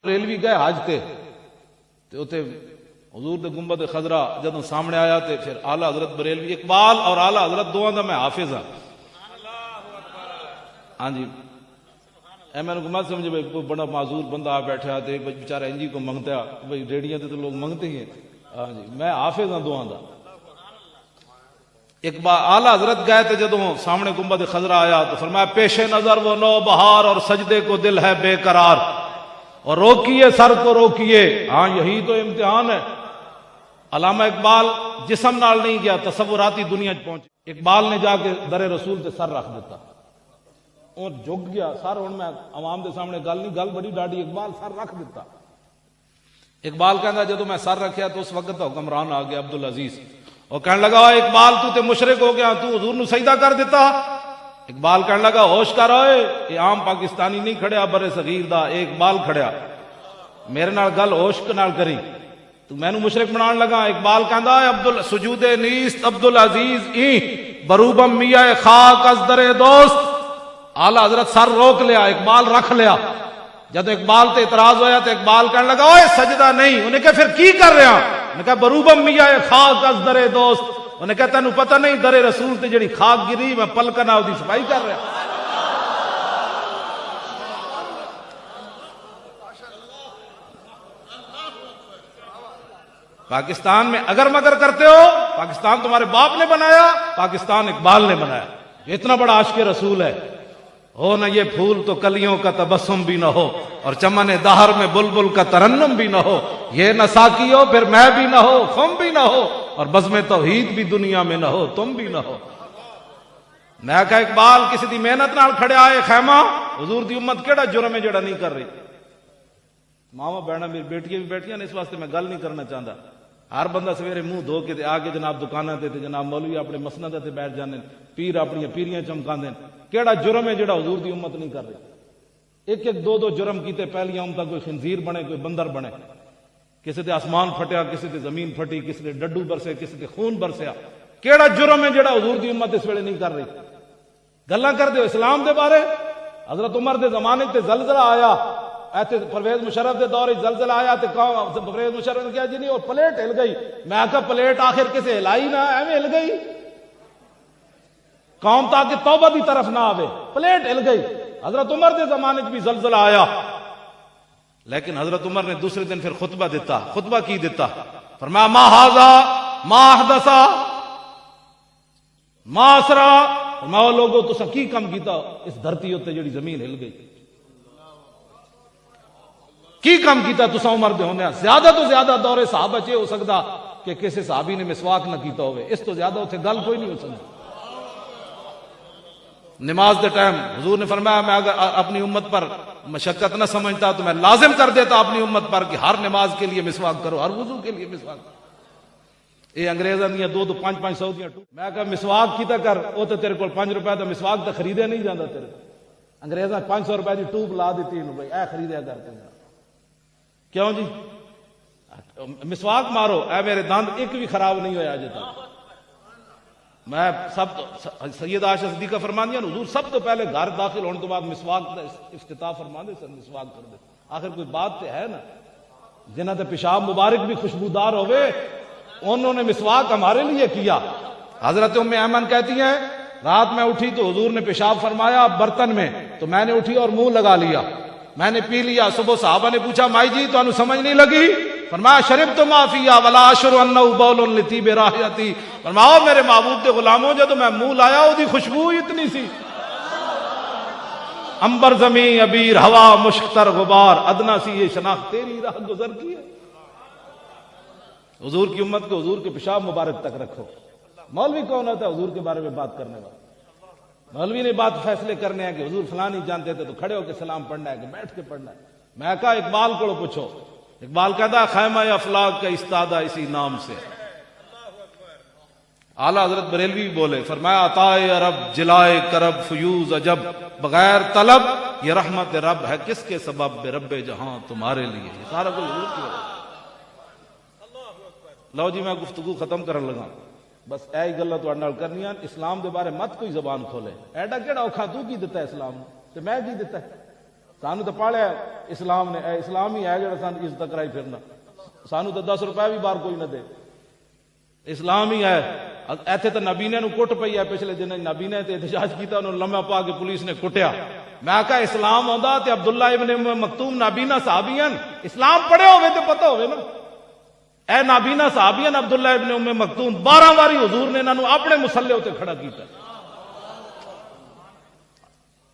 Railway گئے حج تے اتنے حضور دے گنبد خضرا جدوں سامنے آیا تے پھر آلہ حضرت بریلوی اقبال اور آلہ حضرت دونوں دا میں حافظ ہاں. ہاں جی اے میں نے مت سمجھے بھائی کوئی بڑا معذور بندہ آ بیٹھا تے بیچارہ انجی کو منگتا بھائی ریڑیاں تے تو لوگ منگتے ہی ہیں. ہاں جی میں حافظ ہاں دعا دا. ایک بار اعلیٰ حضرت گئے تھے جدوں سامنے گنبد خضرا آیا تو فرمایا پیش نظر وہ نو بہار اور سجدے کو دل ہے بے قرار اور روکیے سر کو روکیے. ہاں یہی تو امتحان ہے. علامہ اقبال جسم نال نہیں گیا تصوراتی دنیا پہنچ. اقبال نے جا کے در رسول تے سر رکھ دیتا اور جھک گیا سر. ہوں میں عوام دے سامنے گل نہیں گل بڑی ڈاڈی. اقبال سر رکھ دیتا. اقبال کہندا جدوں میں سر رکھیا تو اس وقت حکمران آ گیا عبدالعزیز اور کہنے لگا اقبال تو تے مشرک ہو گیا تو حضور نو سجدہ کر دیتا. اقبال کہنے لگا ہوش کر اوئے یہ عام پاکستانی نہیں کھڑیا برے صغیر دا اے اقبال کھڑیا میرے نال گل ہوش نال کری تو مینوں مشرک بنان لگا. اقبال کہندا عبد سجود نیست عبدالعزیز این بروبم میاں خاک از در دوست. اعلیٰ حضرت سر روک لیا اقبال رکھ لیا. جب اقبال تے اعتراض ہویا تو اقبال کہنے لگا اوئے سجدہ نہیں. انہیں کہا پھر کی کر رہا؟ انہیں کہا بروبم میاں خاک از در دوست. انہیں کہا تینوں پتہ نہیں در رسول تے جڑی خاک گری میں پلکنا دی صفائی کر رہا. پاکستان میں اگر مگر کرتے ہو پاکستان تمہارے باپ نے بنایا پاکستان اقبال نے بنایا. اتنا بڑا عاشق رسول ہے. ہو نہ یہ پھول تو کلیوں کا تبسم بھی نہ ہو اور چمن دہر میں بلبل کا ترنم بھی نہ ہو. یہ نہ ساکی ہو پھر میں بھی نہ ہو خم بھی نہ ہو اور بزم توحید بھی دنیا میں نہ ہو تم بھی نہ ہو. میں کہا اقبال کسی دی محنت نال کھڑے آئے خیمہ حضور دی امت کیڑا جرم ہے جڑا نہیں کر رہی. ماما بہنا میری بیٹیاں بھی بیٹھیاں نے اس واسطے میں گل نہیں کرنا چاہتا. ہر بندہ سویرے منہ دھو کے آگے جناب دکانوں تے جناب مولوی اپنے مسند تے بیٹھ جانے پیر اپنی پیریاں چمکاندے. کیڑا جرم ہے جڑا حضور دی امت نہیں کر رہی. ایک ایک دو دو جرم کیتے پہلی امت کوئی خنزیر بنے کوئی بندر بنے. کسی تے آسمان پھٹیا کسی تے زمین پھٹی کسی تے ڈڈو برسے کسی تے خون برسیا. کیڑا جرم ہے جڑا حضور دی امت اس ویلے نہیں کر رہی. گلاں کر دے اسلام دے بارے. حضرت عمر دے زمانے تے زلزلہ آیا ایتھے پرویز مشرف دے دور زلزلہ آیا تے پرویز مشرف نے کہا جی نہیں اور پلیٹ ہل گئی. میں کہا پلیٹ آخر کسے ہلائی نہ ایویں ہل گئی قوم تاکہ توبہ دی طرف نہ آوے پلیٹ ہل گئی. حضرت عمر دے زمانے میں بھی زلزلہ آیا لیکن حضرت عمر نے دوسرے دن پھر خطبہ دیتا. خطبہ کی دیتا فرمایا ما ھذا ما احدثا ما اسرا. فرمایا لوگوں تساں کی کم کیتا اس دھرتی اتے جڑی زمین ہل گئی کی کم کیتا تساں عمر دے ہوندے. زیادہ تو زیادہ دور صحابہ چ ہو سکدا کہ کسی صحابی نے مسواک نہ کیتا ہوئے. اس تو زیادہ اتنے گل کوئی نہیں ہو سکتی. نماز دے ٹائم حضور نے فرمایا میں اگر اپنی امت پر مشقت نہ سمجھتا تو میں لازم کر دیتا اپنی امت پر کہ ہر نماز کے لیے مسواک کرو ہر وضو کے لیے مسواک کرو. یہ انگریزاں دیاں 2-5 دیاں میں کہا مسواک کیتا کر وہ تو تیرے کو 5 روپے دا مسواک تو خریدے نہیں جاتا تیرے. انگریزاں 500 روپے دی ٹوب لا دیتی بھائی اے خریدیا کرتے کیوں جی مسواک مارو اے میرے دند ایک بھی خراب نہیں ہویا اجے تک. میں سب سید عائشہ صدیقہ فرماندی ہیں حضور سب تو پہلے گھر داخل ہونے تو بعد مسواک کا افتتاح فرماندے سر مسواک کر دے. آخر کوئی بات تو ہے نا جنہاں تے پیشاب مبارک بھی خوشبودار ہوئے انہوں نے مسواک ہمارے لیے کیا. حضرت ام ایمن کہتی ہیں رات میں اٹھی تو حضور نے پیشاب فرمایا برتن میں تو میں نے اٹھی اور منہ لگا لیا میں نے پی لیا. صبح صحابہ نے پوچھا مائی جی تو انہوں سمجھ نہیں لگی؟ فرمایا شربت ما فیہا ولا اشعر انہ بول لطیب رائحتی. فرمایا میرے محبوب دے غلاموں جب میں منہ لایا وہ دی خوشبو اتنی سی امبر زمین عبیر ہوا مشک تر غبار ادنا سی یہ شناخت تیری راہ گزر کی ہے. حضور کی امت کو حضور کے پیشاب مبارک تک رکھو. مولوی کون ہوتا ہے حضور کے بارے میں بات کرنے والا؟ مولوی نے بات فیصلے کرنے ہیں کہ حضور فلاں نہیں جانتے تھے تو کھڑے ہو کے سلام پڑھنا ہے کہ بیٹھ کے پڑھنا ہے. میں کہا اقبال کو پوچھو. اقبال کہتا خیمہ افلاک کا استادہ اسی نام سے. اعلیٰ حضرت بریلوی بولے فرمایا عطائے رب جلائے کرب فیوز عجب بغیر طلب یہ رحمت رب ہے کس کے سبب بے رب جہاں تمہارے لیے. یہ سارا کچھ حضور کی وجہ. لو جی میں گفتگو ختم کرنے لگا بس اے گلاں تواڈے نال کرنیاں. اسلام دے بارے مت کوئی زبان کھولے. ایڈا کیڑا اوکھا تو کی دیتا ہے اسلام تے میں کی دیتا ہے. سانو تو پالیا اسلام نے، اے اسلام ہی ہے جڑا سان عزت کرائی پھرنا، سانو تو 10 روپے بھی بار کوئی نہ دے، اسلام ہی ہے۔ ایتھے تو نابینے نو کٹ پئی ہے، پچھلے دن نابینے تے احتجاج کیتا، انہوں لمحہ پا کے پولیس نے کٹیا۔ میں کہا اسلام ہوندا تے عبداللہ ابن مکتوم نابینا صحابی ہیں، اسلام پڑھے ہوئے تے پتہ ہوئے نا۔ اے نابینا صحابی ہیں عبداللہ ابن مکتوم، 12 واری حضور نے انہاں نو اپنے مصلے تے کھڑا کیتا،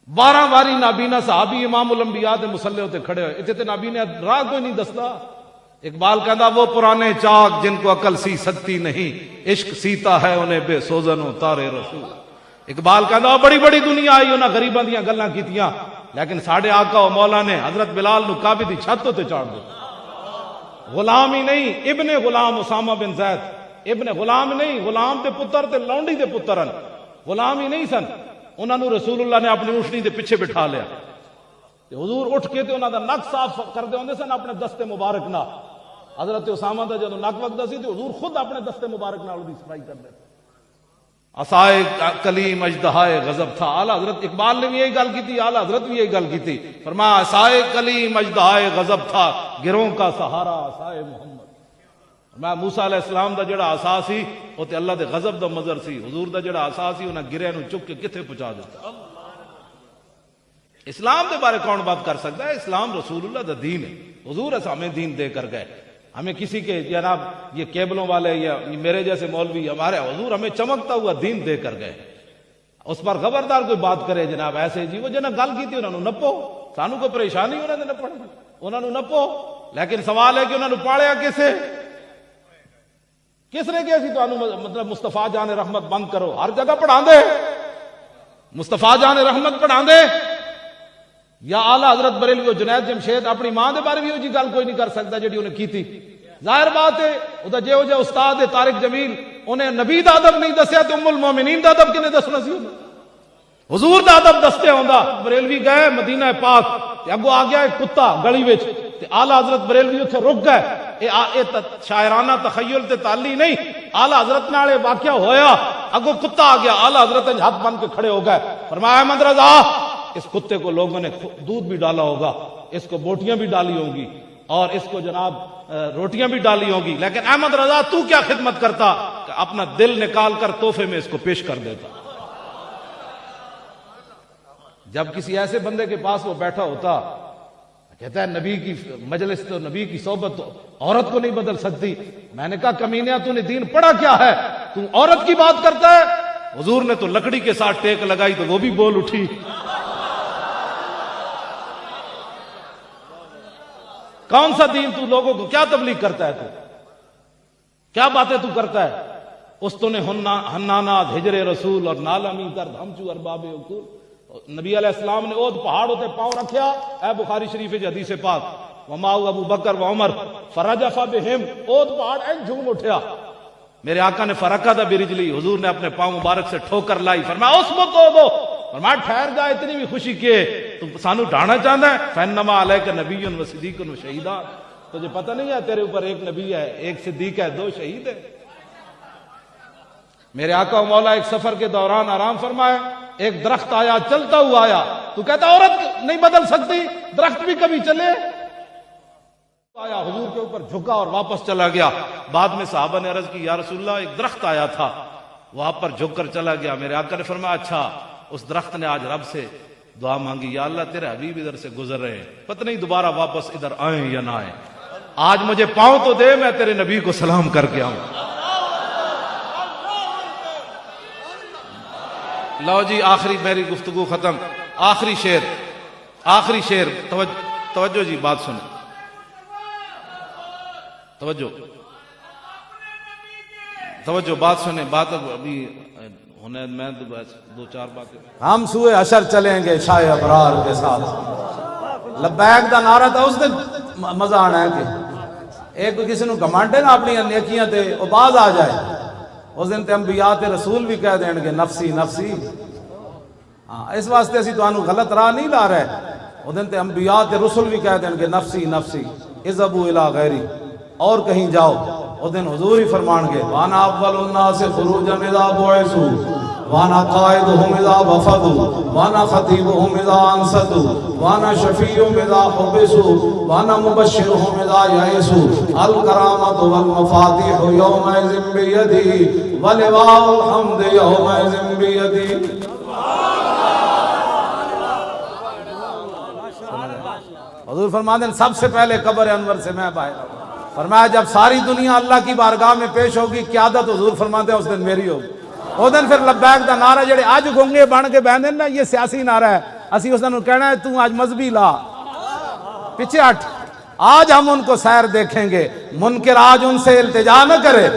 12 واری نابینا صحابی امام الانبیاء دے مصلے تے کھڑے ہوئے، اتنے تے نابینا راہ کوئی نہیں دستا۔ اقبال کہتا وہ پرانے چاک جن کو عقل سی سکتی نہیں، عشق سیتا ہے انہیں بے سوزنوں تارے رسول۔ اقبال کہتا بڑی بڑی دنیا آئی انہاں غریباں دیاں گلاں کیتیاں، لیکن ساڑھے آقا و مولا نے حضرت بلال نو کعبے دی چھت تے چاڑ دیا۔ غلام ہی نہیں، ابن غلام اسامہ بن زید، ابن غلام نہیں، غلام دے پتر تے لونڈی دے پترن، غلام ہی نہیں سن، انہاں نو رسول اللہ نے اپنی اونٹنی دے پیچھے بٹھا لیا۔ حضور اٹھ کے تے انہاں دا نک صاف کردے ہوندے سن اپنے دستے مبارک نال۔ حضرت اسامہ دا جدوں نک وگدا سی تے حضور خود اپنے دستے مبارک نال دی صفائی کردے۔ عصائے کلیم اژدہائے غضب تھا، اعلیٰ حضرت اقبال نے بھی یہی گل کی تھی، اعلیٰ حضرت بھی یہی گل کی تھی، فرمایا عصائے کلیم اژدہائے غضب تھا، گروں کا سہارا عصائے محمد۔ میں موسیٰ علیہ السلام دا جڑا عصا سی وہ تے اللہ دے غضب دا مظہر سی، حضور دا جڑا عصا سی انہاں گرے نو چک کے کتھے پہنچا دیتا۔ اسلام دے بارے کون بات کر سکتا ہے؟ اسلام رسول اللہ دا دین ہے، حضور ایسا ہمیں دین دے کر گئے۔ ہمیں کسی کے جناب یہ کیبلوں والے یا میرے جیسے مولوی، ہمارے حضور ہمیں چمکتا ہوا دین دے کر گئے، اس پر خبردار کوئی بات کرے جناب ایسے جی وہ جنہاں گل کی تھی انہوں نے نپو، سانو کوئی پریشانی انہوں نے نپڑ انہوں نے نپو، لیکن سوال ہے کہ انہوں نے پاڑیا کسے؟ کس نے کیا سی تو مطلب مصطفیٰ جان رحمت بند کرو، ہر جگہ پڑھا دے مصطفیٰ جان رحمت پڑھا دے، یا اعلیٰ حضرت بریلوی و جنید جمشید اپنی ماں دے بارے بھی جی گل کوئی نہیں کر سکتا جڑی انہیں کی تھی۔ ظاہر بات ہے وہ جے ہو جے استاد طارق جمیل انہیں نبی دا ادب نہیں دسیا تو ام المومنین دا ادب کنے دسنا سی؟ حضور دا ادب دستے ہوندا۔ بریلوی گئے مدینہ پاک تے اگوں آ گیا ایک کتا گلی وچ تے اعلیٰ حضرت بریلوی اتھے رک گئے، اے شاعرانہ تخیل تے تعلی نہیں، اعلیٰ حضرت نال واقعہ ہویا، اگوں کتا آ گیا، اعلیٰ حضرت ہاتھ بن کے کھڑے ہو گئے، فرمایا احمد رضا اس کتے کو لوگوں نے دودھ بھی ڈالا ہوگا، اس کو بوٹیاں بھی ڈالی ہوں گی اور اس کو جناب روٹیاں بھی ڈالی ہوں گی، لیکن احمد رضا تو کیا خدمت کرتا کہ اپنا دل نکال کر تحفے میں اس کو پیش کر دیتا۔ جب کسی ایسے بندے کے پاس وہ بیٹھا ہوتا کہتا ہے نبی کی مجلس تو نبی کی صحبت تو عورت کو نہیں بدل سکتی، میں نے کہا کمینیا تو نے دین پڑھا کیا ہے، تو عورت کی بات کرتا ہے؟ حضور نے تو لکڑی کے ساتھ ٹیک لگائی تو وہ بھی بول اٹھی۔ کون سا دین تو لوگوں کو کیا تبلیغ کرتا ہے؟ تو کیا باتیں تو کرتا ہے؟ اس تو نے ہنانات ہجر رسول اور نالمی درد ہمچو ارباب عقول۔ نبی علیہ السلام نے اود پہاڑ ہوتے پاؤں رکھیا، اے بخاری شریف حدیث پاک، وماؤ ابو بکر و عمر فرجف بہم، اود پہاڑ این جھوم اٹھیا، میرے آقا نے فرقہ برجلی، حضور نے اپنے پاؤں مبارک سے ٹھوکر لائی، فرمایا اس کو تو دو، فرمایا ٹھہر جا، اتنی بھی خوشی کیے تو سانو ڈھانا چاہتا ہے، فَإِنَّمَا عَلَيْكَ نَبِيٌّ وَصِدِّيقٌ وَشَهِيدٌ، تجھے پتہ نہیں ہے تیرے اوپر ایک نبی ہے، ایک صدیق ہے، 2 شہید ہے۔ میرے آقا و مولا ایک سفر کے دوران آرام فرمایا، ایک درخت آیا چلتا ہوا آیا، تو کہتا عورت نہیں بدل سکتی، درخت بھی کبھی چلے آیا، حضور کے اوپر جھکا اور واپس چلا گیا۔ بعد میں صحابہ نے عرض کی یا رسول اللہ ایک درخت آیا تھا وہ آپ پر جھک کر چلا گیا، میرے آقا نے فرمایا اچھا، اس درخت نے آج رب سے دعا مانگی یا اللہ تیرے حبیب ادھر سے گزر رہے ہیں، پتہ نہیں دوبارہ واپس ادھر آئیں یا نہ آئیں، آج مجھے پاؤں تو دے میں تیرے نبی کو سلام کر کے آؤں۔ لو جی آخری میری گفتگو ختم، آخری شعر توجہ جی بات سنیں، توجہ بات سنیں، بات ابھی ہونے میں 2-4 باتیں، ہم سوئے حشر چلیں گے شاہ ابرار کے ساتھ، لبیک دا نعرہ تھا اس دن مزہ آنا ہے کہ ایک کسی نو گھمانڈے نا اپنی نیکیاں تے وہ باز آ جائے، اس دن تے انبیاء تے رسول بھی کہہ دیں گے نفسی نفسی، اس واسطے اسی تو انہوں غلط راہ نہیں لا رہے، اس دن تے انبیاء تے رسول بھی کہہ دیں گے نفسی نفسی اذهبوا الى غیری، اور کہیں جاؤ، اس دن حضور ہی فرمان گے وانا اول الناس خروجا اذا بعثوا وانا قائدهم اذا وفدوا وانا خطيبهم اذا انصتوا وانا شفيعهم اذا حبسوا وانا مبشرهم اذا يئسوا الكرامة والمفاتيح يومئذ بيدي ولواء الحمد يومئذ بيدي. حضور فرماتے ہیں سب سے پہلے قبر انور سے میں باہر آؤں. فرمایا جب ساری دنیا اللہ کی بارگاہ میں پیش ہوگی قیادت حضور فرماتے ہیں اس دن میری ہوگی. اس دن پھر لبیک دا نعرہ جڑے آج گونگے بن کے بہن نا یہ سیاسی نعرہ ہے. اسی اس دن کہنا ہے تو آج مذہبی لا پیچھے ہٹ. آج ہم ان کو سیر دیکھیں گے. منکر آج ان سے التجا نہ کرے.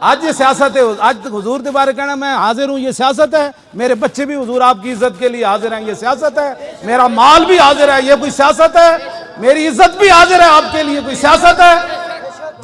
آج یہ سیاست ہے. آج حضور کے بارے کہنا میں حاضر ہوں یہ سیاست ہے. میرے بچے بھی حضور آپ کی عزت کے لیے حاضر ہیں یہ سیاست ہے. میرا مال بھی حاضر ہے یہ کوئی سیاست ہے. میری عزت بھی حاضر ہے آپ کے لیے کوئی سیاست ہے.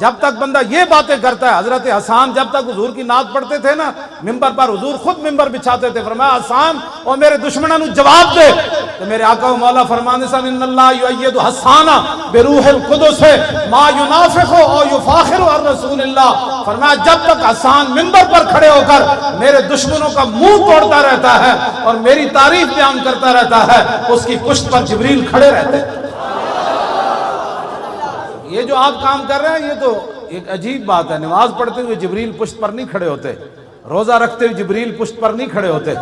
جب تک بندہ یہ باتیں کرتا ہے. حضرت حسان جب تک حضور کی نعت پڑھتے تھے نا ممبر پر حضور خود ممبر بچھاتے تھے. فرمایا حسان اور میرے دشمنوں نے جواب دے. تو میرے آقا و مولا فرمانے سے ان اللہ یؤید حسان بروح القدس ما ینافخ او یفاخر عن رسول اللہ. فرمایا جب تک حسان ممبر پر کھڑے ہو کر میرے دشمنوں کا منہ توڑتا رہتا ہے اور میری تعریف بیان کرتا رہتا ہے اس کی پشت پر جبریل کھڑے رہتے ہیں. یہ جو آپ کام کر رہے ہیں یہ تو ایک عجیب بات ہے. نماز پڑھتے ہوئے جبریل پشت پر نہیں کھڑے ہوتے. روزہ رکھتے ہوئے جبریل پشت پر نہیں کھڑے ہوتے.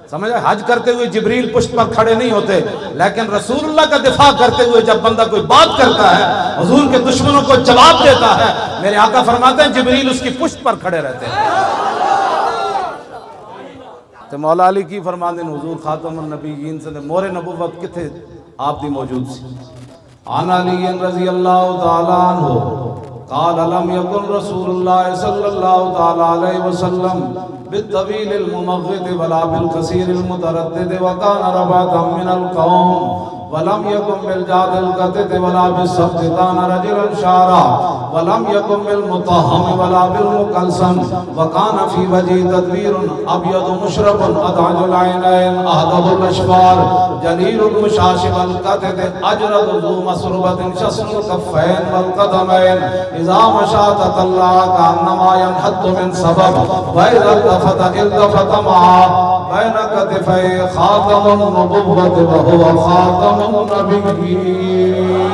سمجھا. حج کرتے ہوئے جبریل پشت پر کھڑے نہیں ہوتے. لیکن رسول اللہ کا دفاع کرتے ہوئے جب بندہ کوئی بات کرتا ہے حضور کے دشمنوں کو جواب دیتا ہے میرے آقا فرماتے ہیں جبریل اس کی پشت پر کھڑے رہتے ہیں. تو مولا علی کی فرماتے ہیں حضور خاتم النبیین سے مور نبوت کتھے آپ دی موجود سی. عن علی رضی اللہ تعالی عنہ قال لم يكن رسول الله صلی اللہ تعالی علیہ وسلم بالطویل الممغط ولا بالقصیر المتردد وكان رباطا من القوم ولم يكن بالجاد القتت ولا بالسبت كان رجلا شعرا ولم يكن بالمطهم ولا بالمكلسم وكان في وجهه تدبير ابيض مشرب ادعج العينين اهدب الاشفار جليل المشاشب القتت اجرد ذو مسربة شسن الكفين والقدمين اذا مشى تطلع كانما ينحط من سبب واذا التفت معه بين كتفي خاتم النبوة وهو خاتم النبيين.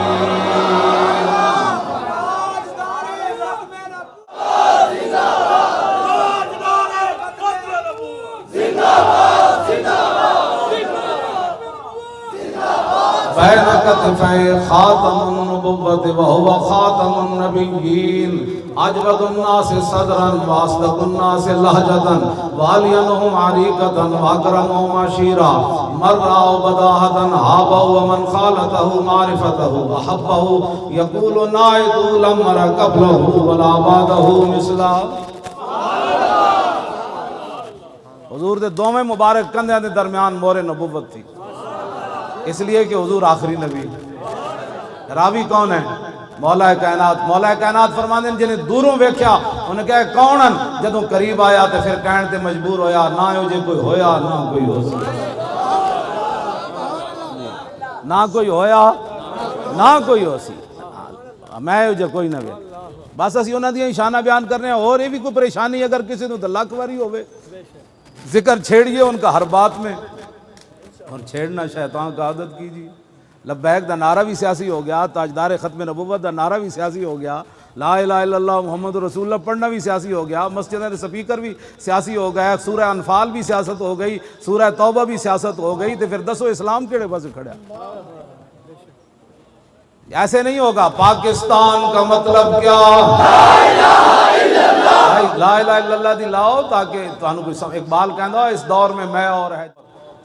بين كتفي خاتم النبوة وهو خاتم النبيين. اجود الناس صدرا واصدق الناس لهجة والينهم عريقة واكرمهم عشيرا مرا بداهة هابه ومن خالته معرفته احبه يقول نائد لم مر قبله ولا بعده مثلا. حضور دے دوویں مبارک کندھیاں دے درمیان مور نبوت تھی اس لیے کہ حضور آخری نبی. راوی کون ہے؟ مولا کائنات. مولا کائنات فرماندے ہیں جنہیں دوروں ویکھیا انہیں کہا کون ہیں. جدوں قریب آیا تے پھر کہن تے مجبور ہویا نہ ہو جے کوئی ہویا نہ کوئی ہو سی. نہ کوئی ہویا نہ کوئی ہو سی. میں ہو جے کوئی نہ وے. بس اسی انہاں دی شانہ بیان کرنے ہیں. اور یہ بھی کوئی پریشانی اگر کسی نوں تے لاکھ واری ہوے ذکر چھیڑیے ان کا ہر بات میں اور چھیڑنا شیطان کا عادت کیجیے. لبیک دا نعرہ بھی سیاسی ہو گیا. تاجدار ختم نبوت دا نعرہ بھی سیاسی ہو گیا. لا الہ الا اللہ محمد رسول اللہ پڑھنا بھی سیاسی ہو گیا. مسجد کے سپیکر بھی سیاسی ہو گیا. سورہ انفال بھی سیاست ہو گئی. سورہ توبہ بھی سیاست ہو گئی. تو پھر دسو اسلام کیڑے پاس کھڑا؟ ایسے نہیں ہوگا. پاکستان کا مطلب کیا؟ لا الہ الا اللہ دی لاؤ تاکہ تانوں کوئی. اقبال کہندا اس دور میں میں اور ہے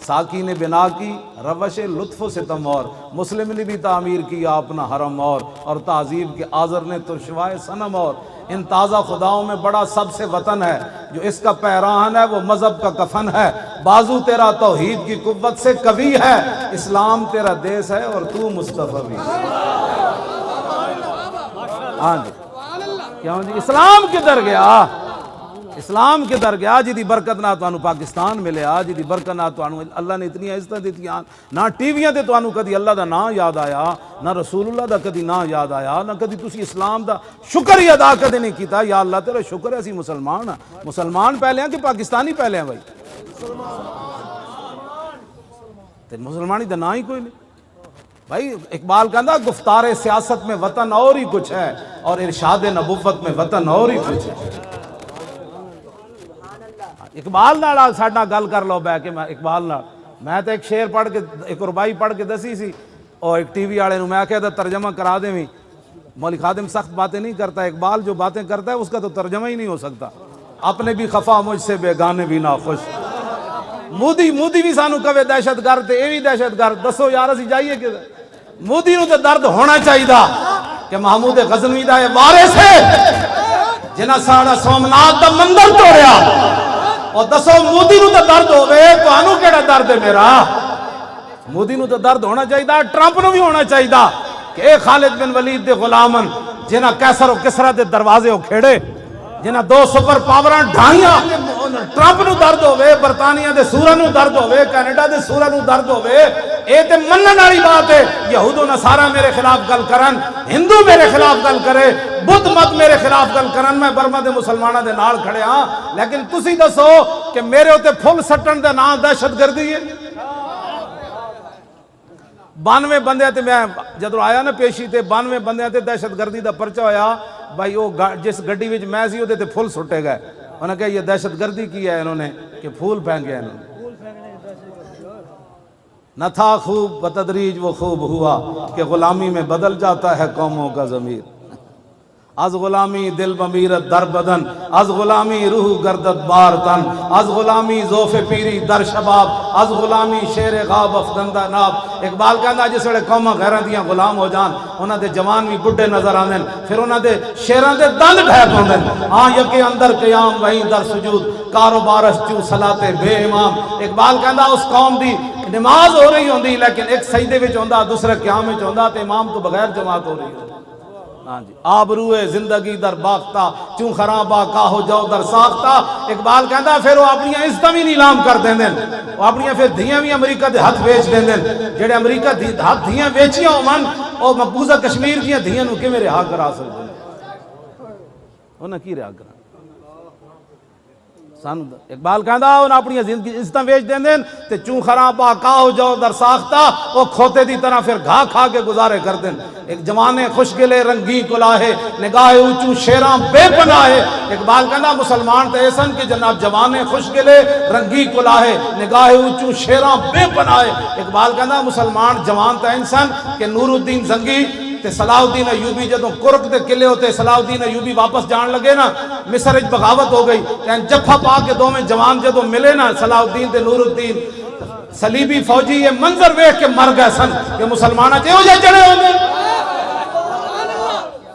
ساکی نے بنا کی روش لطف و ستم اور مسلم نے بھی تعمیر کی اپنا حرم اور تعظیم کے آذر نے ترشوائے صنم اور ان تازہ خداؤں میں بڑا سب سے وطن ہے جو اس کا پیراہن ہے وہ مذہب کا کفن ہے. بازو تیرا توحید کی قوت سے قوی ہے. اسلام تیرا دیس ہے اور تو مصطفی بھی. ہاں جی کیوں جی اسلام کدھر گیا؟ اسلام کدھر گیا؟ جی دی برکت نہ تانوں پاکستان ملیا. جی دی برکت نہ تانوں اللہ نے اتنی عزت دیتیاں. نہ ٹی ویاں تے تانوں کدی اللہ دا نام یاد آیا نہ رسول اللہ دا کدی نام یاد آیا نہ کدی تسی اسلام دا شکر ہی ادا کدی نہیں کیتا. یا اللہ تیرا شکر ہے اسی مسلمان ہاں. مسلمان پہلے ہیں کہ پاکستانی پہلے ہیں بھائی؟ تے مسلمانی دا نا ہی کوئی نہیں بھائی. اقبال کہندا گفتار سیاست میں وطن اور ہی کچھ ہے اور ارشاد نبوت میں وطن اور ہی کچھ ہے. اقبال نال ساڈا گل کر لو بہ کے. میں اقبال نال میں تے ایک شعر پڑھ کے ایک ربائی پڑھ کے دسی سی اور ایک ٹی وی والے نوں میں کہا ترجمہ کرا دیں. مولوی خادم سخت باتیں نہیں کرتا. اقبال جو باتیں کرتا ہے اس کا تو ترجمہ ہی نہیں ہو سکتا. اپنے بھی خفا مجھ سے بیگانے بھی ناخوش. مودی بھی سانو کہے دہشت گرد تے اے بھی دہشت گرد. دسو یار اسی جائیے کہ مودی نو تے درد ہونا چاہیے کہ محمود غزنوی دا یہ وارث ہے جنہ ساڑا سومنات دا مندر توڑیا. اور دسو مودی نو تے درد ہوئے تو آنو کیڑا درد ہے میرا. مودی نو تے درد ہونا چاہیے. ٹرمپ نو بھی ہونا چاہیے کہ اے خالد بن ولید دے غلامن جنہ کیسر و کسرا دے دروازے ہو کھیڑے جنہ 2 سپر پاوراں ڈھائیاں. ٹرمپ نو درد ہوئے, برطانیہ دے سورا نو درد ہوئے, کینیڈا دے سورا نو درد ہوئے. اے تے منن والی بات ہے. یہود و نصارا میرے خلاف گل کرن, ہندو میرے خلاف گل کرے, بدھ مت میرے خلاف گل کرن, میں برما دے مسلماناں دے نال کھڑے ہاں. لیکن تسی دسو کہ میرے اوتے پھل سٹن دے نام دہشت گردی ہے. 92 بندے تے میں جدو آیا نا پیشی تے 92 بندے تے دہشت گردی دا پرچہ ہویا. بھائی وہ جس گڈی وچ میں سی تے پھول سٹے گئے. انہوں نے کہا یہ دہشت گردی کی ہے انہوں نے کہ پھول پھینکے انہوں نے. نہ تھا خوب بتدریج وہ خوب ہوا کہ غلامی میں بدل جاتا ہے قوموں کا ضمیر. از غلامی دل بمیرت در بدن, از غلامی روح گردت بار تن, از غلامی ذوف پیری در شباب, از غلامی شیر غاب افگندہ ناب. اقبال کہندا جس ویلے قوماں غیراں دیاں غلام ہو جان انہاں دے جوان بھی بڈھے نظر آندے پھر انہاں دے شیراں دے دند ڈھہ پوندے. ہاں یکے اندر قیام وہیں در سجود کاروبارش چوں صلاتے بے امام. اقبال کہندا اس قوم دی نماز ہو رہی ہوندی لیکن ایک سجدے وچ ہوندا دوسرے قیام وچ ہوندا تے امام تو بغیر جماعت ہو رہی ہوندی. ہاں جی آبروئے زندگی در باختہ چوں خرابہ کاہو جو در ساختہ. اقبال کہندا پھر وہ اپنی عزتاں بھی نیلام کر دیں دیں, وہ اپنی پھر دھیاں بھی امریکہ دے ہاتھ بیچ دیں دیں. جڑے امریکہ ہاتھ دھیاں بیچیاں ہومن وہ مقبوضہ کشمیر دیاں دھیاں نو کیویں رہا کرا سکدے ہیں؟ انہاں کی رہا کرا سان. اقبال کہندا انہاں اپنی عزتاں بیچ دیں دیں تے چوں خرابہ کاہو جو در ساختہ وہ کھوتے دی طرح پھر گھا کھا کے گزارے کر دیں. ایک جوانے خوش گلے رنگی کلاہے نگاہ اوچوں شیراں بے پناہے. اقبال کہندا مسلمان تے ایسن کہ جناب جوانے خوش گلے رنگی کلاہے نگاہ اوچوں شیراں بے پناہے. اقبال کہندا مسلمان جوان تے انسان کہ نور الدین زنگی تے صلاح الدین ایوبی جدوں کرک دے قلعے ہوتے صلاح الدین ایوبی واپس جان لگے نا مصر وچ بغاوت ہو گئی تے جفا پا کے دوویں جوان جدوں ملے نا صلاح الدین تے نور الدین صلیبی فوجی یہ منظر ویکھ کے مر گئے سن کہ مسلماناں چ جو جڑے ہوندے.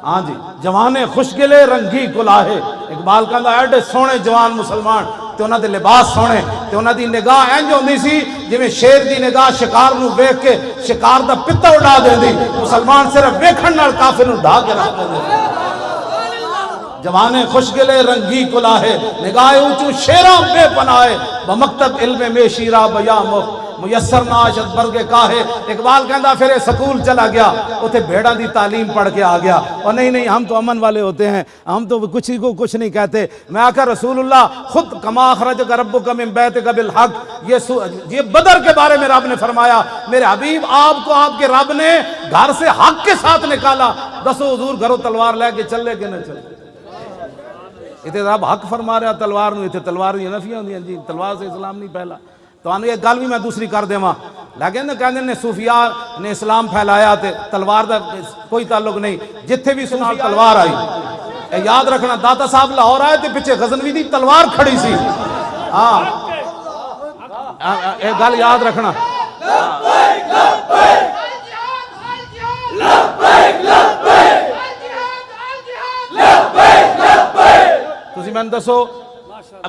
ہاں جی جوانے خوش گلے رنگی کلاہے. اقبال کہندا ایڈے سونے جوان مسلمان تے انہاں دے لباس سونے تے انہاں دی نگاہ انج ہوندی سی جویں شیر دی نگاہ شکار نو ویکھ کے شکار دا پتا اڑا دیندی. مسلمان صرف ویکھن نال کافر نو ڈھا کے رکھ دیندے. جوانے خوش گلے رنگی کلاہے نگاہ اونچوں شیراں بے پناہے بمکتب علم میں شیرہ بیا میسر ناشد برگے کاہے. اقبال کہندا پھر سکول چلا گیا اوتھے بھیڑاں دی تعلیم پڑھ کے آ گیا. اور نہیں ہم تو امن والے ہوتے ہیں, ہم تو کچھ ہی کو کچھ نہیں کہتے. میں آخر رسول اللہ خود کما اخرجک ربک من بیتک بالحق, یہ بدر کے بارے میں رب نے فرمایا میرے حبیب آپ کو آپ کے رب نے گھر سے حق کے ساتھ نکالا. دسو حضور گھروں تلوار لے کے چلے کہ نہ چلے؟ اتنے رب حق فرما رہا تلوار نو, اتنے تلوار دی نفیاں ہوندیاں جی تلوار سے اسلام نہیں پھیلا. تو انہوں یہ گل بھی میں دوسری کر دے ماں لیکن کہندے نے صوفیاء نے اسلام پھیلایا تے تلوار دا کوئی تعلق نہیں. جتھے بھی صوفیاء تلوار آئی اے یاد رکھنا داتا صاحب لاہور آئے تے پیچھے غزنوی دی تلوار کھڑی سی. ہاں اے گل یاد رکھنا. تسی میں دسو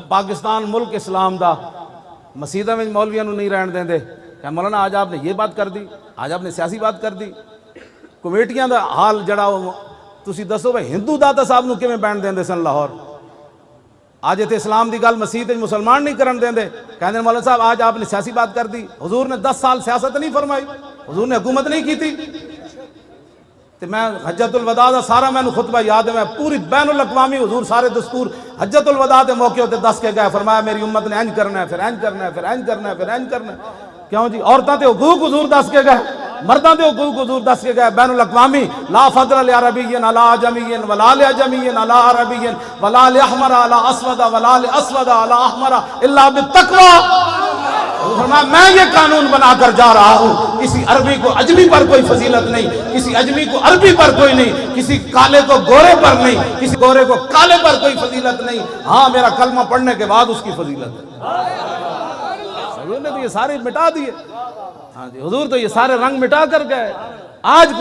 پاکستان ملک اسلام دا مسیدہ میں مولویاں نو نہیں رہن دیں دے کہ مولانا آج آپ نے یہ بات کر دی, آج آپ نے سیاسی بات کر دی. کمیٹیاں دا حال جڑا تسی دسو بھائی ہندو داتا صاحب نو کیویں بین دیں دے سن لاہور. آج تے اسلام دی گل مسیح تے مسلمان نہیں کرن دیں دے. کہندے مولانا صاحب آج آپ نے سیاسی بات کر دی. حضور نے 10 سال سیاست نہیں فرمائی, حضور نے حکومت نہیں کی تھی. تے میں حجت الوداع دا سارا میں خطبہ یاد ہے, میں پوری بین الاقوامی حضور سارے دستور حجت الوداع کے موقع ہوتے دس کے گئے، فرمایا میری امت نے انج کرنا ہے، پھر انج کرنا ہے، پھر انج کرنا ہے، پھر انج کرنا ہے. کیوں جی؟ عورتوں تے حقوق حضور دس کے گئے، مردوں تے حقوق حضور دس کے گئے. بین الاقوامی لا فضل لعربی علی عجمی ولا لعجمی علی عربی ولا لاحمر علی اسود ولا لاسود علی احمر الا بالتقوی. فرمایا میں یہ قانون بنا کر جا رہا ہوں، کسی عربی کو اجمی پر کوئی فضیلت نہیں، کسی اجمی کو عربی پر کوئی نہیں، کسی کالے کو گورے پر نہیں، کسی گورے کو کالے پر کوئی فضیلت نہیں. ہاں میرا کلمہ پڑھنے کے بعد اس کی فضیلت ہے. حضور نے تو یہ سارے مٹا دیے. ہاں جی، حضور تو یہ سارے رنگ مٹا کر گئے. آج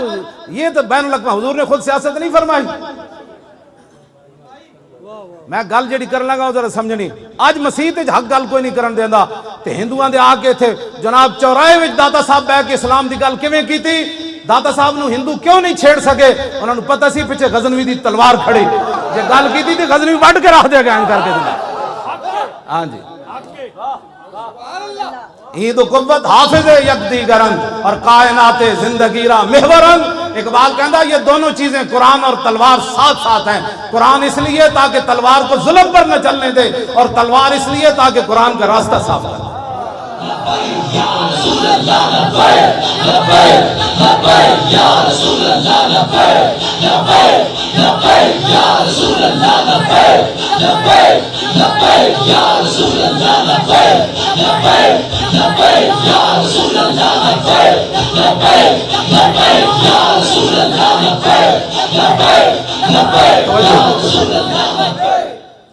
یہ تو بین الاقوامی، حضور نے خود سیاست نہیں فرمائی. میں گل جڑی کرن لگا ذرا سمجھنی. اج مسیح تے حق گل کوئی نہیں کرن دیندا تے ہندوؤں دے آ کے تھے جناب چوراہے وچ داتا صاحب بیٹھ کے اسلام دی گل کیویں کیتی. داتا صاحب نو ہندو کیوں نہیں چھیڑ سکے؟ انہاں نو پتہ سی پیچھے غزنوی دی تلوار کھڑی، جے گل کیتی تے غزنوی وڈ کے رکھ دے گا کر کے. ہاں جی، عید و قوت حافظ یکدیگرن اور کائنات زندگی را محورن. اقبال کہندا یہ دونوں چیزیں قرآن اور تلوار ساتھ ساتھ ہیں. قرآن اس لیے تاکہ تلوار کو ظلم پر نہ چلنے دے، اور تلوار اس لیے تاکہ قرآن کا راستہ صاف کرے.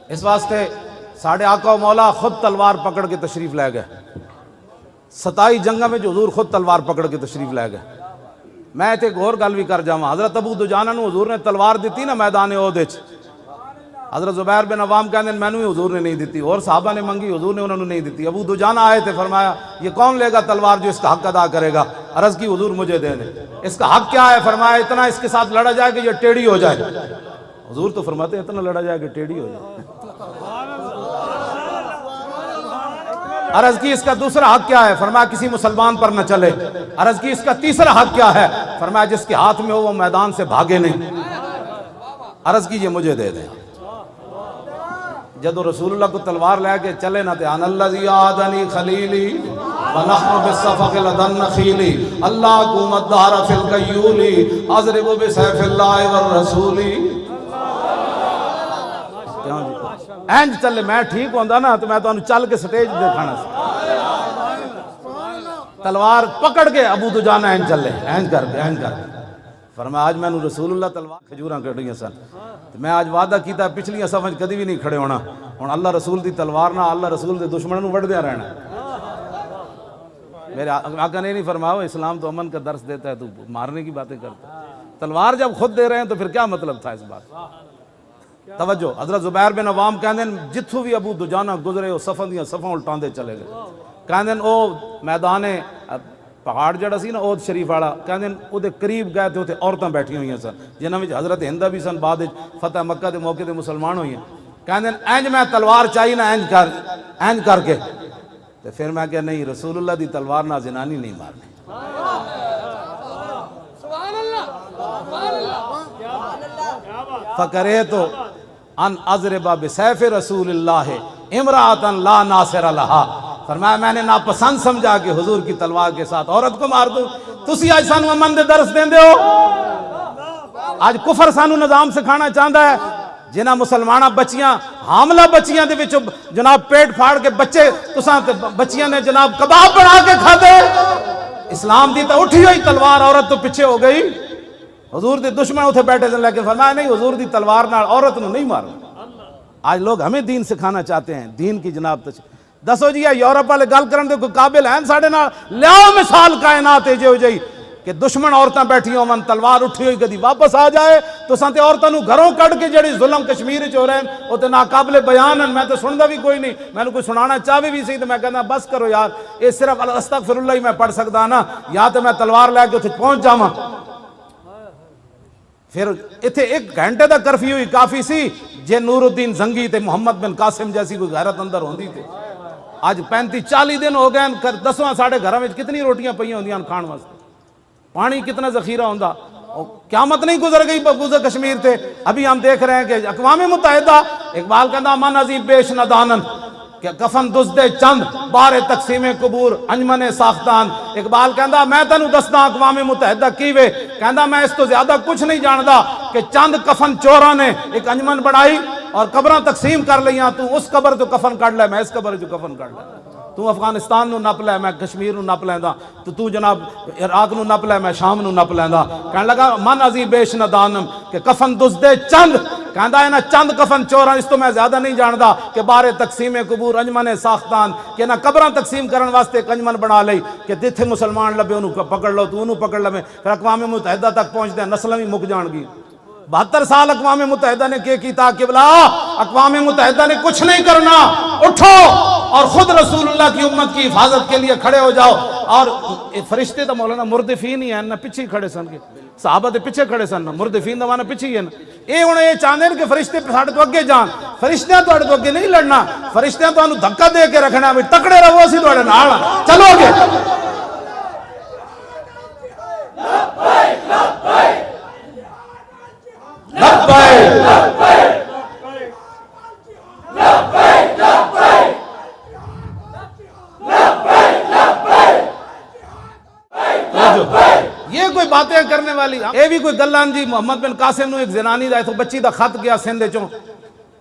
اس واسطے ساڑھے آقا و مولا خود تلوار پکڑ کے تشریف لے گئے. 27 جنگاں میں جو حضور خود تلوار پکڑ کے تشریف لے گئے. میں ایک اور گل بھی کر جاواں. حضرت ابو دجانہ نو حضور نے تلوار دیتی نا میدان احد وچ. حضرت زبیر بن عوام کہندے مینوں ہی حضور نے نہیں دیتی، اور صحابہ نے منگی، حضور نے انہوں نے نہیں دیتی. ابو دجانہ آئے تھے، فرمایا یہ کون لے گا تلوار جو اس کا حق ادا کرے گا؟ عرض کی حضور مجھے دے دیں. اس کا حق کیا ہے؟ فرمایا اتنا اس کے ساتھ لڑا جائے کہ یہ ٹیڑھی ہو جائے. حضور تو فرماتے اتنا لڑا جائے کہ ٹیڑھی ہو جائے. عرض کی اس کا دوسرا حق کیا ہے؟ فرمایا کسی مسلمان پر نہ چلے. عرض کی اس کا تیسرا حق کیا ہے؟ فرمایا جس کے ہاتھ میں ہو وہ میدان سے بھاگے نہیں. عرض کی یہ مجھے دے دیں. جدو رسول اللہ کو تلوار لے کے چلے نہ تے ان الذی آدنی خلیلی ونحن بالصفق لدن نخیلی اللہ قومت دار فی القیولی اضرب بسیف اللہ والرسولی. اینج چلے میں ٹھیک ہوندا نا تو میں تو چل کے سٹیج دکھانا سی. تلوار پکڑ کے ابو دجانہ اینج چلے، اینج کر کے اینج کر کے. فرمایا آج میں نے رسول اللہ تلوار کھجوراں کٹیاں سن، میں آج وعدہ کیتا پچھلیاں صفاں کدی بھی نہیں کھڑے ہونا. ہن اللہ رسول دی تلوار نہ اللہ رسول دے دشمنوں نوں وڈدیاں رہنا. میرے آقا نے نہیں فرمایا اسلام تو امن کا درس دیتا ہے، تو مارنے کی باتیں کرتا ہے. تلوار جب خود دے رہے ہیں تو پھر کیا مطلب تھا اس بات؟ توجہ. حضرت زبیر بن عوام کہندے جتھوں بھی ابو دجانہ گزرے وہ صفاں دیاں صفاں الٹاندے چلے گئے. کہندے او میدان پہاڑ جڑا سی نا عہد شریف والا، کہندے او دے قریب گئے تے اوتے عورتاں بیٹھی ہوئی سن جنہاں وچ حضرت ہندہ بھی سن، بعد فتح مکہ دے موقع تے مسلمان ہوئی ہیں. کہندے اینج میں تلوار چاہیے نا اینج کر کے. تے پھر میں کہ نہیں، رسول اللہ دی تلوار نہ زنانی نہیں مارنی. فکرے تو ان اضرب بسیف رسول اللہ امرأۃ لا ناصر لہا. فرمایا میں نے ناپسند سمجھا کہ حضور کی تلوار کے ساتھ عورت کو مار دوں. تسی آج سانو امن دے درس دیندے ہو. آج کفر سانو نظام سکھانا چاہتا ہے. جنہ مسلمانہ بچیاں حاملہ بچیاں دے وچ جناب پیٹ پھاڑ کے بچے تساں بچیاں نے جناب کباب بنا کے کھا دے. اسلام دی تو اٹھی ہوئی تلوار، عورت تو پیچھے ہو گئی. حضور دے دشمن اتھے بیٹھے تھے، لیکن فرمایا نہیں، حضور دی تلوار نال عورت نو نہیں مارنا. آج لوگ ہمیں دین سکھانا چاہتے ہیں، دین کی جناب دسو جی یورپ والے گل کرن دے کوئی قابل ہیں ساڈے نال؟ لیاؤ مثال کائنات جو جئی کہ دشمن عورتاں بیٹھی ہون، تلوار اٹھی ہوئی کدی واپس آ جائے تو سانتے عورتاں نو گھروں کٹ کے جڑی ظلم کشمیر وچ ہو رہے ہیں او تے ناقابل بیان ہیں. میں تو سندا بھی کوئی نہیں، میں نے کوئی سنانا چاہے بھی سی تو میں کہنا بس کرو یار، اے صرف استغفر اللہ ہی میں پڑھ سکدا نا، یا تو میں تلوار لے کے اوتھے پہنچ جاواں. پھر ایتھے 1 گھنٹے دا کرفیو ہی کافی سی جے نور الدین زنگی تے محمد بن قاسم جیسی کوئی غیرت اندر ہوندی تے. آج 35-40 دن ہو گئے، دسواں ساڑھے گھراں وچ کتنی روٹیاں پئیاں ہوندیاں کھان واسطے، پانی کتنا ذخیرہ ہوندا. قیامت نہیں گزر گئی گزر کشمیر تے. ابھی ہم دیکھ رہے ہیں کہ اقوام متحدہ اقبال کہندا من عظیم بیش ندانن کہ کفن دزدے چند بار تقسیم قبور انجمن ساختان. اقبال کہندا میں تینوں دسدا اقوام متحدہ کیویں، کہندا میں اس تو زیادہ کچھ نہیں جاندا کہ چند کفن چوراں نے ایک انجمن بنائی اور قبراں تقسیم کر لیاں. تو اس قبر تو کفن کڈ لے، میں اس قبر جو کفن کڈ لے. تو افغانستان نو نپ لے، میں کشمیر نو نپ لیندا. تو جناب عراق نو نپ لے، میں شام نو نپ لیندا. کہنے لگا من عظیم بیش ندانم کہ کفن دزدے چند، کہندا ہے نا چند کفن چوراں اس تو میں زیادہ نہیں جاندا کہ بارے تقسیم قبور انجمن ساختان، کہ نہ قبراں تقسیم کرن واسطے ایک انجمن بنا لئی کہ جتھے مسلمان لبے انہوں پکڑ لو، تو انہوں پکڑ لویں. پھر اقوام متحدہ تک پہنچ دے نسلاں بھی مک جان گی. 72 سال اقوام متحدہ نے کیتا کہ بلا اقوام متحدہ نے کچھ نہیں کرنا، اٹھو اور خود رسول اللہ کی امت کی حفاظت کے لیے کھڑے ہو جاؤ. اور فرشتے تو مولانا مردفین ہی ہیں نا، پیچھے کھڑے سن کے صحابہ دے پیچھے کھڑے سن، مردفین دا معنی پیچھے ہی ہے نا. اے ہن اے چاہندے کہ فرشتے ساڈے تو اگے جان. فرشتیاں تواڈے تو اگے نہیں لڑنا، فرشتیاں تانوں دھکا دے کے رکھنا وی تکڑے رہو، اسی تواڈے نال چلو گے. یہ کوئی باتیں کرنے والی یہ بھی کوئی گلان جی. محمد بن قاسم نو ایک زنانی دا تو بچی دا خط گیا سندھ چوں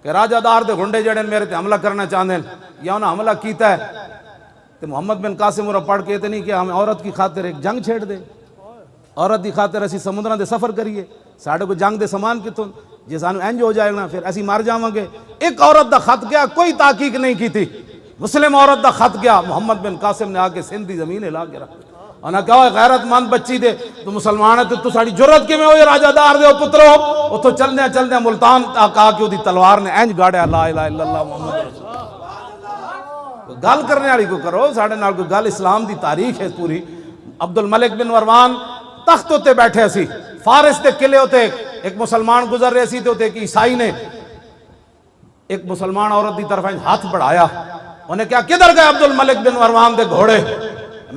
کہ راجہ دار دے گھنڈے جڑے میرے تے حملہ کرنا چاہندے یا انہاں حملہ کیتا ہے. تو محمد بن قاسم اور پڑھ کے نہیں کہ ہم عورت کی خاطر ایک جنگ چھیڑ دے، عورت دی خاطر اسی سمندراں دے سفر کریے، ساڈے کو جنگ دے سامان کتوں جے سانو انج ہو جائے گا پھر اسی مر جاواں گے. ایک عورت دا خط گیا، کوئی تحقیق نہیں کی تھی، مسلم عورت دا خط گیا. محمد بن قاسم نے آ کے سندھ دی زمین ہلا کے رکھ انہاں کہا غیرت مند بچی دے تو مسلمان ہے تو ساڑی جرت کے میں ہوئے راجہ دار دے پترو. وہ تو چلدے ملتان کہا کہ وہ دی تلوار نے انج گاڑیا لا الہ الا اللہ محمد رسول اللہ. گل کرنے والی کو کرو، ساڑھے نال کوئی گل اسلام دی تاریخ ہے پوری. عبد الملک بن مروان تخت ہوتے بیٹھے سی، فارس دے قلعے ہوتے ایک مسلمان گزر رہے سی تو ایک عیسائی نے ایک مسلمان عورت دی طرف ہاتھ بڑھایا. انہیں کہا کدھر گئے عبد الملک بن مروان دے گھوڑے؟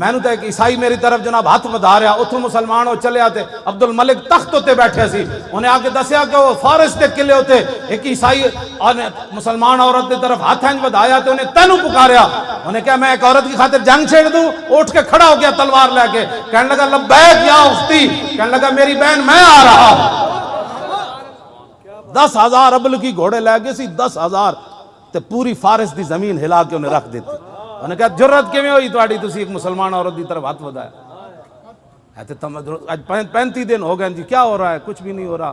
میں نے تو ایک عیسائی میری طرف جناب ہاتھ بڑھا رہا. اتھوں مسلمان ہو چلے آتے. عبد الملک تخت ہوتے بیٹھے سی، انہیں آ کے دسیا کہ وہ فارس دے قلعے ہوتے ایک عیسائی اور مسلمان عورت دی طرف ہاتھ بڑھایا تو انہیں تینوں پکاریا. انہیں کہا میں ایک عورت کی خاطر جنگ چھیڑ دوں؟ اٹھ کے کھڑا ہو گیا تلوار لے کے، کہنے لگا لبیک یا اختی، کہنے لگا میری بہن میں آ رہا. 10,000 ابل کی گھوڑے لے گئے سی، 10,000 تے پوری فارس دی زمین ہلا کے انہیں رکھ دیتی. انہیں کہا جرت کیویں ہوئی تواڈی تسی ایک مسلمان عورت دی طرف ہاتھ بڑھایا؟ کہتے آج 35 دن ہو گئے جی، کیا ہو رہا ہے؟ کچھ بھی نہیں ہو رہا.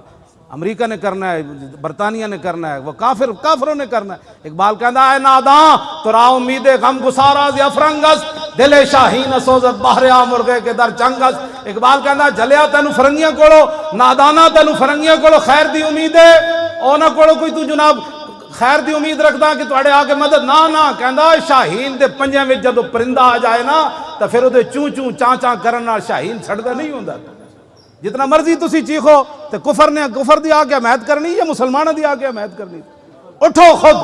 امریکہ نے کرنا ہے، برطانیہ نے کرنا ہے، وہ کافروں نے کرنا ہے. اقبال کہندا اے ناداں ترا امید غم گساراز افرنگس دل شاہین سوزت بہر مرغے کے در چنگس. اقبال کہندا جلیا تینوں فرنگیاں کولو، نادانا تینوں فرنگیاں کولو خیر دی امید ہے، اونا کولو کوئی تو جناب خیر دی امید رکھدا کہ تواڈے آ کے مدد نہ کہندا شاہین دے پنجے وچ جدوں پرندہ آ جائے نا تے پھر اودے چوں چوں چاں چاں کرن نال شاہین چھڑدا نہیں ہوندا. جتنا مرضی تسی چیخو تے کفر دی آ کے حمایت کرنی یا مسلمانوں دی آ کے حمایت کرنی. اٹھو خود،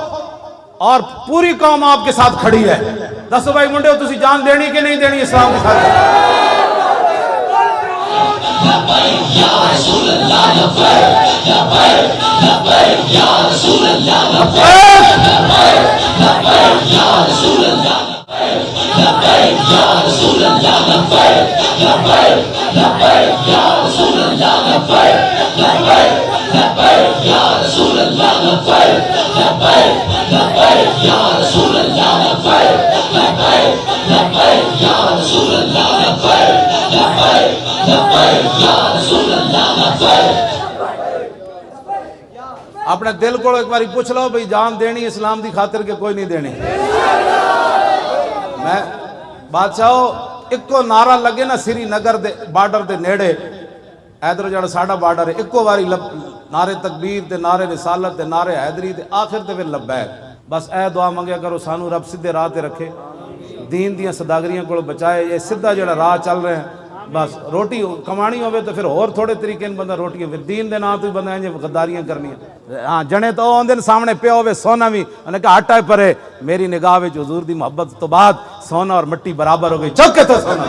اور پوری قوم آپ کے ساتھ کھڑی ہے. دسو بھائی منڈے تسی جان دینی کہ نہیں دینی اسلام کی خاطر؟ یا رسول اللہ لبیک لبیک لبیک یا رسول اللہ لبیک لبیک یا رسول اللہ لبیک یا رسول اللہ لبیک لبیک لبیک یا رسول اللہ لبیک لبیک لبیک یا رسول اللہ لبیک لبیک لبیک یا رسول اللہ لبیک لبیک لبیک یا رسول اللہ لبیک لبیک لبیک یا رسول اللہ لبیک. اپنے دل کو ایک باری پوچھ لو بھئی جان دینی اسلام دی خاطر کے کوئی نہیں دینی؟ میں بادشاہو ایک کو نعرہ لگے نا سری نگر دے بارڈر دے نیڑے، ایدر جڑا ساڑا بارڈر ہے، ایک کو باری نعرے تکبیر دے نعرے رسالت دے نعرے حیدری دے آخر دے پھر لبیک. بس اے دعا منگیا کرو سانو رب سدھے راہ تے رکھے، دین دیاں صداگریاں کو بچائے. یہ سدھا جڑا راہ چل رہے ہیں، بس روٹی کمانی ہوئے تو پھر اور تھوڑے طریقے بندہ روٹیاں پھر دین دے نام تو بندہ ہیں غداریاں کرنی ہیں. ہاں جنے تو آن دن سامنے پیا ہوئے سونا بھی انہیں کہا ہٹائے پرے، میری نگاہ وچ حضور دی محبت تو بعد سونا اور مٹی برابر ہو گئی. چوکے تو سونا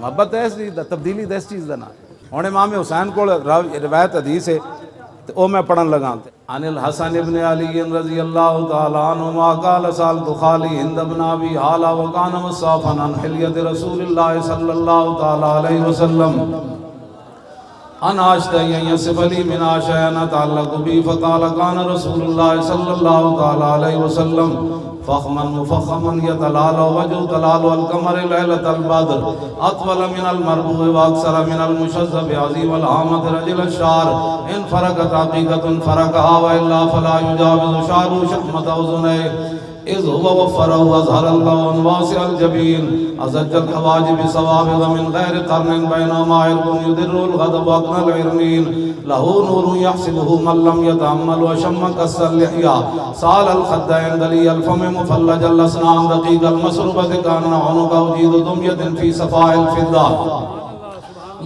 محبت ہے اس چیز دا، تبدیلی دا اس چیز دا نا. ہن امام حسین کو روایت حدیث ہے تو او میں پڑھن لگا. عن الحسن بن علی رضی اللہ تعالی عنہما قال سألت خالی ہند بن ابی حالہ وکان مصافا عن حلیت رسول اللہ صلی اللہ تعالی علیہ وسلم ان اشتہی ان یصف لی من شیئا تعلق بی فقال کان رسول اللہ صلی اللہ تعالی علیہ وسلم فخما مفخما يتلال وجه تلال القمر ليلة البدر اطول من المربوع واكثر من المشذب عظيم العامة رجل الشعر ان فرقت حقيقة فرقها والا فلا يجاوز شعر شحمة اذنيه اذ هو وفره واظهر اللون واسع الجبين ازج الحواجب صوابغ من غير قرن بينما عرق يدر الغضب واقنى العرنين له نور يحسبه من لم يتأمل وشم كس اللحية سال الخدين دلي الفم مفلج الاسنان دقيق المسربة كان عنق وجيد دمية في صفاء الفضة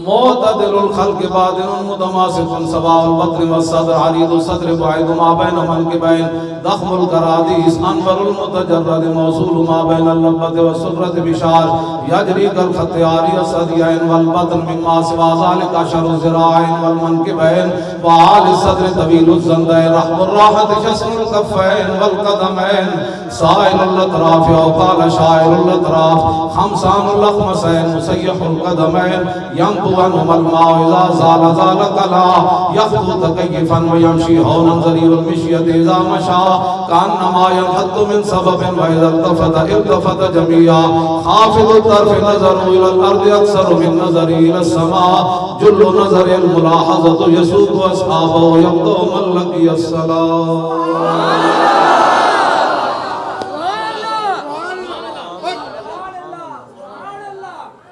معتدل الخلق بادن متماسك سواء البطن والصدر عريض الصدر بعيد ما بين منكبين ضخم الكراديس انور المتجرد موصول ما بين اللبة والسرة بشار يجري كالخط عاري الصديين والبطن مما سوى ذلك اشهر الذراعين والمنكبين وعالي الصدر طويل الزندين رحم الراحة شسر الكفين والقدمين سائل الاطراف وقال شاعر الاطراف خمسان اللخمسين مسيح القدمين ينبو عنهما الماء إذا زال زال قلا يخطو تكيفا ويمشي هونا ذريع المشية إذا مشى كأنما ينحط من سبب وإذا التفت جميعا خافض الطرف نظر إلى الأرض أكثر من نظر إلى السماء جل نظر الملاحظة يسوق أصحابه ويبدو من لقي الصلاة.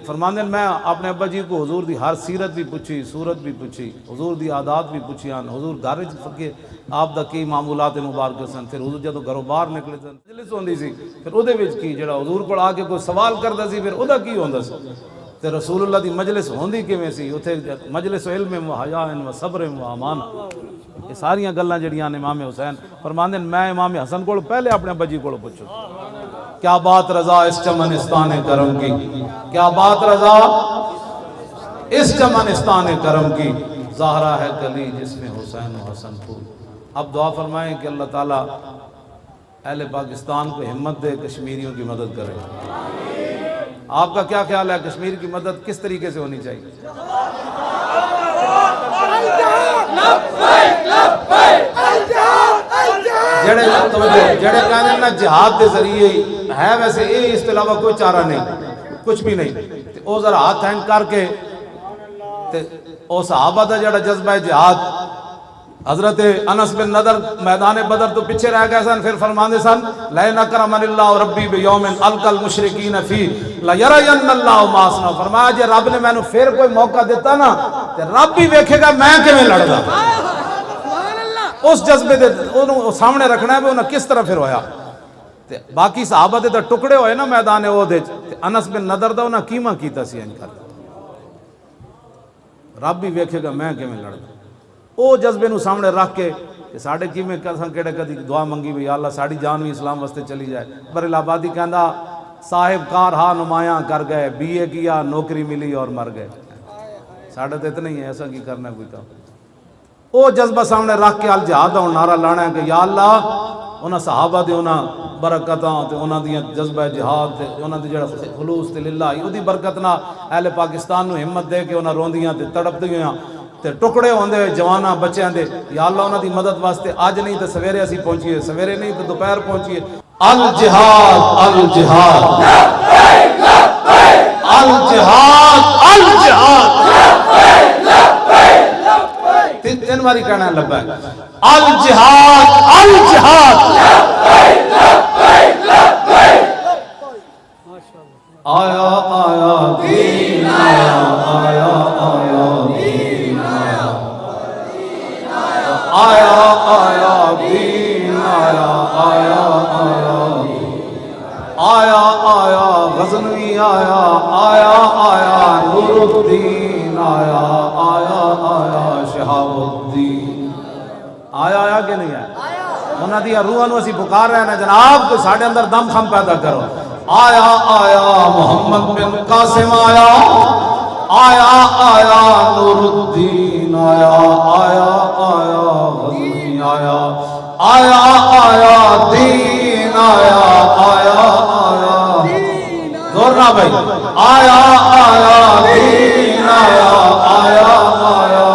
فرماندے میں اپنے ابا جی کو حضور دی ہر سیرت بھی پوچھی، صورت بھی پوچھی، حضور دی عادات بھی پوچھی، حضور گھر وچ فقے آپ دا کی معمولات مبارک سن، پھر حضور جدوں گھروں باہر نکلے سن مجلس ہوندی سی، پھر اودے وچ کی جڑا حضور کول آ کے کوئی سوال کردا سی پھر اودہ کی ہوندا سی تے رسول اللہ دی مجلس ہوندی کیویں سی، اوتھے مجلس علم و حیا و صبر و امان، یہ ساریاں گلاں جڑیاں نے امام حسین فرماندے میں امام حسن کول پہلے اپنے ابا جی کول پوچھو کیا بات رضا اس چمنستان کرم کی، کیا بات رضا اس چمنستان کرم کی، زہرا ہے کلی جس میں حسین و حسن پھول. اب دعا فرمائیں کہ اللہ تعالیٰ اہل پاکستان کو ہمت دے، کشمیریوں کی مدد کرے. آپ کا کیا خیال ہے کشمیر کی مدد کس طریقے سے ہونی چاہیے؟ جڑے کہنے نا جہاد دے ذریعے ہے، ویسے یہ اس کے علاوہ کوئی چارہ نہیں، کچھ بھی نہیں. او ذرا ہاتھ ہینگ کر کے او صحابہ دا جڑا جذبہ جہاد، حضرت انس بن نضر میدان بدر تو پیچھے رہ گئے سن، پھر فرماندے سن لئن اکرمنی اللہ ربی بیوم القی المشرکین فی لیرین اللہ ما اصنع. فرمایا جے رب نے مینوں پھر کوئی موقع دیتا نا تے رب بھی ویکھے گا میں کیویں لڑدا. اس جذبے دے انہوں سامنے رکھنا ہے بھی انہوں کس طرح پھر ہویا. باقی صحابہ دے تا ٹکڑے ہوئے نا میدان عہد وچ، انس بن نضر دا انہاں کیما کیتا سی انج کر، رب بھی ویکھے گا میں کیویں لڑدا. او جذبے نو سامنے رکھ کے کہ ساڈے کیویں کساں کیڑے کدی دعا منگی بھی یا اللہ ساڈی جان بھی اسلام واسطے چلی جائے. بریل آبادی کہندا صاحب کار ہاں نمایاں کر گئے، بی اے کیا نوکری ملی اور مر گئے. ساڈے تے اتنا ہی ہے، ایسا کی کرنا کوئی کام. او جذبہ سامنے رکھ کے الجہاد دا نعرہ لانا ہے کہ یا اللہ انہاں صحابہ دے انہاں برکتاں تے انہاں دیاں جذبہ جہاد تے انہاں دی جڑا خلوص تے للہ اودی برکت نال اہل پاکستان نو ہمت دے کے انہاں روندیاں تے تڑپدیاں تے ٹکڑے ہوندے جواناں بچیاں دے، یا اللہ انہاں دی مدد واسطے اج نہیں تے سویرے اسی پہنچیے، سویرے نہیں تے دوپہر پہنچیے. الجہاد الجہاد لبیک لبیک الجہاد الجہاد لبیک لبیک تین باری کہنا ہے لبیک الجہاد الجہاد لبیک لبیک لبیک. آیا آیا دین آیا آیا آیا دین آیا آیا آیا دین آیا آیا آیا آیا غزنوی آیا آیا آیا نور الدین آیا آیا آیا شہاب الدین آیا کہ نہیں آیا؟ انہاں دی روحاں نو اسی پکار رہے ہیں جناب کہ ساڈے اندر دم خم پیدا کرو. آیا آیا محمد بن قاسم آیا آیا آیا نور الدین آیا آیا آیا غزنوی آیا آیا آیا دین آیا آیا آیا زور نہ بھائی آیا آیا دین آیا آیا آیا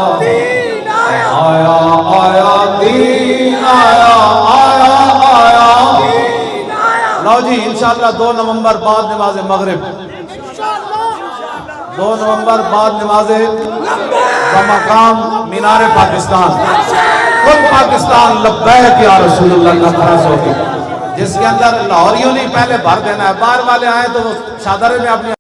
آیا آیا دین آیا آیا آیا لو جی انشاءاللہ 2 نومبر بعد نماز مغرب 2 نومبر بعد نماز بمقام مینار پاکستان کل پاکستان لبیک یا رسول اللہ کا خرس ہوگی، جس کے اندر لاہوریوں نے پہلے بھر دینا ہے، باہر والے آئیں تو وہ شادرے میں اپنی